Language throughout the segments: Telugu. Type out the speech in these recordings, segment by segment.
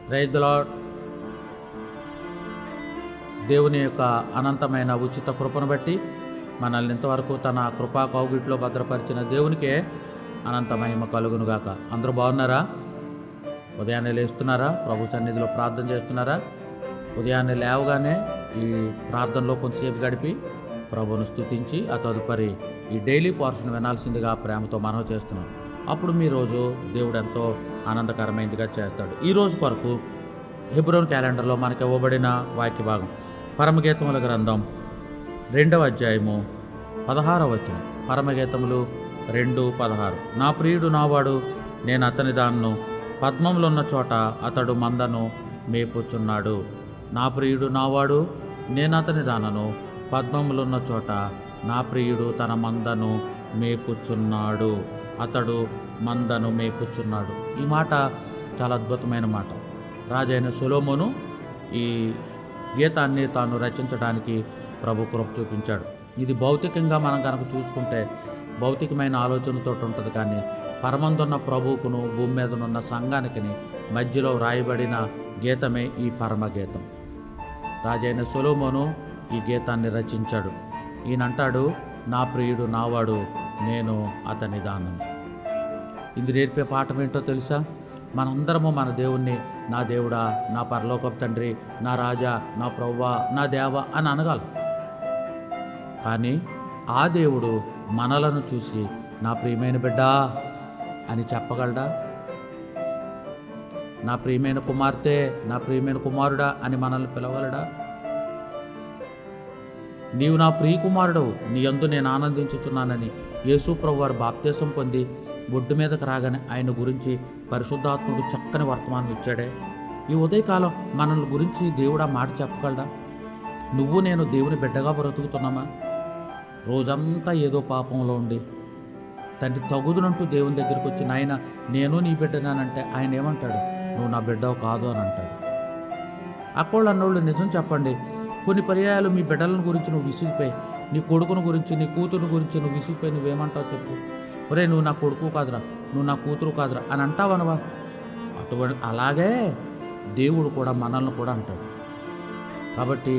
Praise the lord. దేవుని యొక్క అనంతమైన ఉచిత కృపను బట్టి మనల్ని ఇంతవరకు తన కృపా కౌగిట్లో భద్రపరిచిన దేవునికే అనంత మహిమ కలుగునుగాక. అందరూ బాగున్నారా? ఉదయాన్నే లేస్తున్నారా? ప్రభు సన్నిధిలో ప్రార్థన చేస్తున్నారా? ఉదయాన్నే లేవగానే ఈ ప్రార్థనలో కొంతసేపు గడిపి ప్రభువును స్తుతించి ఆ తదుపరి ఈ డైలీ పోర్షన్ వినాల్సిందిగా ప్రేమతో మనవి చేస్తున్నాం. అప్పుడు మీ రోజు దేవుడు ఎంతో ఆనందకరమైనదిగా చేస్తాడు. ఈ రోజు కొరకు హెబ్రోన్ క్యాలెండర్లో మనకి ఇవ్వబడిన వాక్య భాగం పరమగీతముల గ్రంథం 2వ అధ్యాయము 16వ వచనం. పరమగీతములు 2:16. నా ప్రియుడు నావాడు, నేను అతని దాన్ను, పద్మములున్న చోట అతడు మందను మేపుచున్నాడు. నా ప్రియుడు నావాడు, నేను అతని దానను, పద్మములున్న చోట నా ప్రియుడు తన మందను మేపుచున్నాడు. అతడు మందను మేపుచున్నాడు. ఈ మాట చాలా అద్భుతమైన మాట. రాజైన సొలొమోను ఈ గీతాన్ని తాను రచించడానికి ప్రభు కృప చూపించాడు. ఇది భౌతికంగా మనం కనుక చూసుకుంటే భౌతికమైన ఆలోచనతో ఉంటుంది, కానీ పరమందున్న ప్రభువుకును భూమి మీదనున్న సంఘానికి మధ్యలో వ్రాయబడిన గీతమే ఈ పరమగీతం. రాజైన సొలొమోను ఈ గీతాన్ని రచించాడు. ఈయనంటాడు, నా ప్రియుడు నావాడు, నేను అతని దానను. ఇది నేర్పే పాఠం ఏంటో తెలుసా? మనందరము మన దేవుణ్ణి నా దేవుడా, నా పరలోకపు తండ్రి, నా రాజా, నా ప్రభువా, నా దేవ అని అనగలం. కానీ ఆ దేవుడు మనలను చూసి నా ప్రియమైన బిడ్డా అని చెప్పగలడా? నా ప్రియమైన కుమార్తె, నా ప్రియమైన కుమారుడా అని మనల్ని పిలవగలడా? నీవు నా ప్రియ కుమారుడు, నీ యందు నేను ఆనందించుచున్నానని యేసు ప్రభు వారు బాప్తీసం పొంది ఒడ్డు మీదకి రాగానే ఆయన గురించి పరిశుద్ధాత్ముడు చక్కని వర్తమానం ఇచ్చాడే. ఈ ఉదయకాలం మనల్ని గురించి దేవుడు ఆ మాట చెప్పగలడా? నువ్వు నేను దేవుని బిడ్డగా బ్రతుకుతున్నామా? రోజంతా ఏదో పాపంలో ఉండి తండ్రి తగుదునంటూ దేవుని దగ్గరికి వచ్చి నాయన నేను నీ బిడ్డనానంటే ఆయన ఏమంటాడు? నువ్వు నా బిడ్డవు కాదు అని అంటాడు. అక్కోళ్ళు అన్నోళ్ళు నిజం చెప్పండి, కొన్ని పర్యాయాలు మీ బిడ్డలను గురించి నువ్వు విసిగిపోయి, నీ కొడుకుని గురించి, నీ కూతురు గురించి నువ్వు విసిగిపోయి నువ్వేమంటావు చెప్పు? ఒరే నువ్వు నా కొడుకు కాదురా, నువ్వు నా కూతురు కాదురా అని అంటావనవా? అటువంటి అలాగే దేవుడు కూడా మనల్ని కూడా అంటాడు. కాబట్టి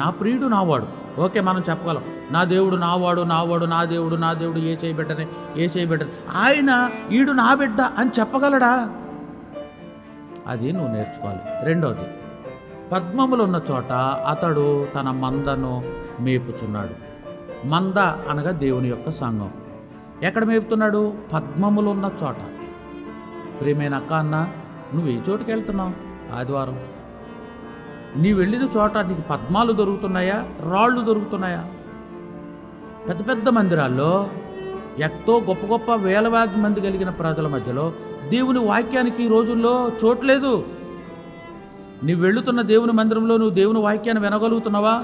నా ప్రియుడు నావాడు, ఓకే మనం చెప్పగలం, నా దేవుడు నావాడు, నావాడు నా దేవుడు, నా దేవుడు ఏ చేయబెట్టనే ఏ చేయబెట్టనే, ఆయన ఈడు నా బిడ్డ అని చెప్పగలడా? అది నువ్వు నేర్చుకోవాలి. రెండోది, పద్మములు ఉన్న చోట అతడు తన మందను మేపుచున్నాడు. మంద అనగా దేవుని యొక్క సంఘం. ఎక్కడ మేపుతున్నాడు? పద్మములు ఉన్న చోట. ప్రియమైన అక్క అన్న, నువ్వు ఏ చోటుకి వెళ్తున్నావు? ఆదివారం నీ వెళ్ళిన చోట నీకు పద్మాలు దొరుకుతున్నాయా, రాళ్ళు దొరుకుతున్నాయా? పెద్ద పెద్ద మందిరాల్లో ఎంతో గొప్ప గొప్ప వేలవాది మంది కలిగిన ప్రజల మధ్యలో దేవుని వాక్యానికి ఈ రోజుల్లో చోట్లేదు. నీవు వెళుతున్న దేవుని మందిరంలో నువ్వు దేవుని వాక్యాన్ని వినగలుగుతున్నావా?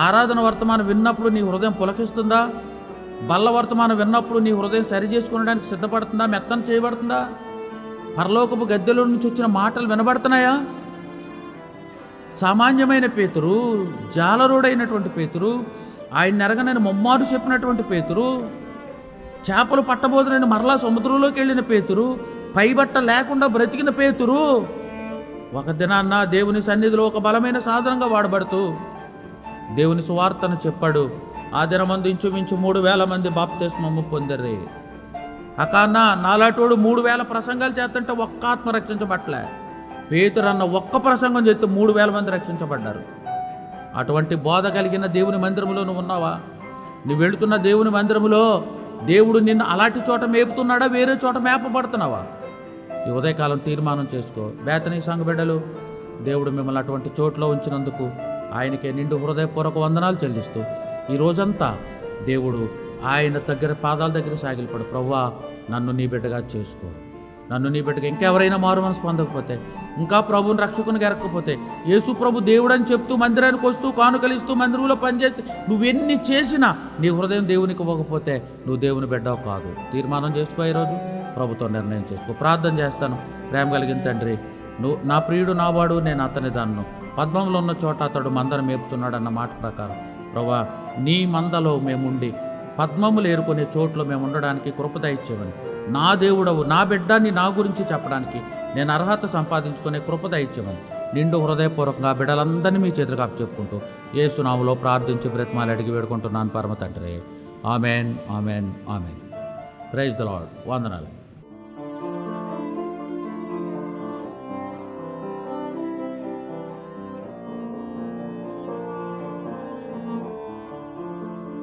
ఆరాధన వర్తమానం విన్నప్పుడు నీ హృదయం పులకిస్తుందా? బల్ల వర్తమానం విన్నప్పుడు నీ హృదయం సరి చేసుకునడానికి సిద్ధపడుతుందా? మెత్తన చేయబడుతుందా? పరలోకపు గద్దెలో నుంచి వచ్చిన మాటలు వినబడుతున్నాయా? సామాన్యమైన పేతురు, జాలరుడైనటువంటి పేతురు, ఆయన ఎరగనని ముమ్మారు చెప్పినటువంటి పేతురు, చేపలు పట్టబోదునని మరలా సముద్రంలోకి వెళ్ళిన పేతురు, పైబట్ట లేకుండా బ్రతికిన పేతురు ఒక దినాన్న దేవుని సన్నిధిలో ఒక బలమైన సాధనంగా వాడబడుతూ దేవుని సువార్తను చెప్పాడు. ఆ దినమందు ఇంచుమించు 3,000 మంది బాప్తిస్మము పొందర్రి. అకాన్న నాలాటోడు 3,000 ప్రసంగాలు చేస్తుంటే ఒక్క ఆత్మ రక్షించబట్టలే. పేతురు అన్న ఒక్క ప్రసంగం చేస్తే 3,000 మంది రక్షించబడ్డారు. అటువంటి బోధ కలిగిన దేవుని మందిరంలో నువ్వు ఉన్నావా? నువ్వు వెళుతున్న దేవుని మందిరంలో దేవుడు నిన్ను అలాంటి చోట మేపుతున్నాడా, వేరే చోట మేపబడుతున్నావా? ఈ ఉదయకాలం తీర్మానం చేసుకో. బేతనీ సంఘ బిడ్డలు, దేవుడు మిమ్మల్ని అటువంటి చోట్లో ఉంచినందుకు ఆయనకే నిండు హృదయపూర్వక వందనాలు చెల్లిస్తూ ఈ రోజంతా దేవుడు ఆయన దగ్గర పాదాల దగ్గర సాగిలపడు. ప్రభువా నన్ను నీ బిడ్డగా చేసుకో, నన్ను నీ బిడ్డగా. ఇంకెవరైనా మారు మనసు పొందకపోతే, ఇంకా ప్రభువుని రక్షకునిగా ఎరక్కపోతే, యేసు ప్రభు దేవుడని చెప్తూ మందిరానికి వస్తూ కానుకలిస్తూ మందిరంలో పనిచేస్తే నువ్వెన్ని చేసినా నీ హృదయం దేవునికి ఇవ్వకపోతే నువ్వు దేవుని బిడ్డవు కాదు. తీర్మానం చేసుకో. ఈరోజు ప్రభుతో నిర్ణయం చేసుకో. ప్రార్థన చేస్తాను. ప్రేమ కలిగిన తండ్రి, నువ్వు నా ప్రియుడు నావాడు, నేను అతని దాన్ను, పద్మంలో ఉన్న చోట అతడు మందను మేపుతున్నాడు అన్న మాట ప్రకారం ప్రభువా నీ మందలో మేముండి పద్మములు ఏరుకునే చోట్లో మేము ఉండడానికి కృప దయచేయమని నా దేవుడవు, నా బిడ్డాన్ని నా గురించి చెప్పడానికి నేను అర్హత సంపాదించుకునే కృప దయచేయమని నిండు హృదయపూర్వకంగా బిడ్డలందరినీ మీ చేతులకు అప్పచెప్పుకుంటూ యేసు నామములో ప్రార్థించి బ్రతిమాలి అడిగి వేడుకుంటున్నాను పరమ తండ్రి. Amen, amen, amen. Praise the lord. వందనాలు.